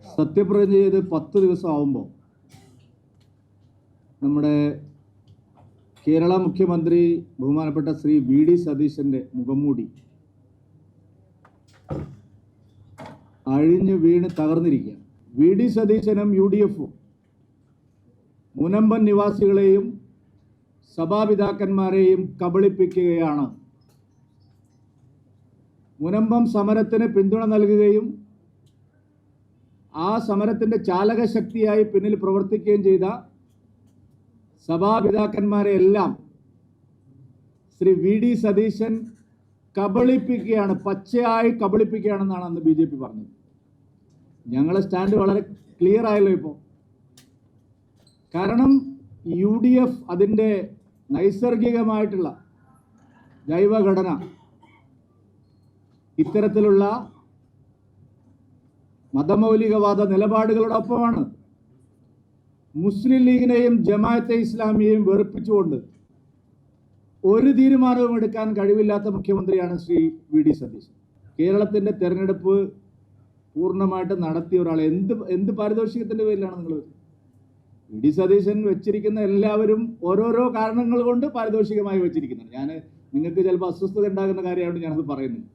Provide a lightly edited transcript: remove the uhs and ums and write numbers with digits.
സത്യപ്രതിജ്ഞ ചെയ്ത് 10 ദിവസം ആവുമ്പോൾ നമ്മുടെ കേരള മുഖ്യമന്ത്രി ബഹുമാനപ്പെട്ട ശ്രീ വി ഡി സതീശൻ്റെ മുഖംമൂടി അഴിഞ്ഞു വീണ് തകർന്നിരിക്കുകയാണ്. വി ഡി സതീശനും യു ഡി എഫും മുനമ്പൻ നിവാസികളെയും സഭാപിതാക്കന്മാരെയും കബളിപ്പിക്കുകയാണ്. മുനമ്പം സമരത്തിന് പിന്തുണ നൽകുകയും ആ സമരത്തിൻ്റെ ചാലകശക്തിയായി പിന്നിൽ പ്രവർത്തിക്കുകയും ചെയ്ത സഭാപിതാക്കന്മാരെ എല്ലാം ശ്രീ വി ഡി സതീശൻ കബളിപ്പിക്കുകയാണ്, പച്ചയായി കബളിപ്പിക്കുകയാണെന്നാണ് അന്ന് ബി ജെ പി പറഞ്ഞത്. ഞങ്ങളുടെ സ്റ്റാൻഡ് വളരെ ക്ലിയർ ആയല്ലോ ഇപ്പോൾ. കാരണം യു ഡി എഫ് അതിൻ്റെ നൈസർഗികമായിട്ടുള്ള ജൈവഘടന ഇത്തരത്തിലുള്ള മതമൗലികവാദ നിലപാടുകളോടൊപ്പമാണ്. മുസ്ലിം ലീഗിനെയും ജമാഅത്തെ ഇസ്ലാമിയെയും വെറുപ്പിച്ചുകൊണ്ട് ഒരു തീരുമാനവും എടുക്കാൻ കഴിവില്ലാത്ത മുഖ്യമന്ത്രിയാണ് ശ്രീ വി ഡി സതീശൻ. കേരളത്തിൻ്റെ തെരഞ്ഞെടുപ്പ് പൂർണ്ണമായിട്ട് നടത്തിയ ഒരാൾ എന്ത് പാരിതോഷികത്തിൻ്റെ പേരിലാണ് നിങ്ങൾ വി ഡി സതീശൻ വെച്ചിരിക്കുന്ന എല്ലാവരും ഓരോരോ കാരണങ്ങൾ കൊണ്ട് പാരിതോഷികമായി വെച്ചിരിക്കുന്നത്. നിങ്ങൾക്ക് ചിലപ്പോൾ അസ്വസ്ഥത ഉണ്ടാകുന്ന കാര്യമായിട്ട് ഞാനത് പറയുന്നത്.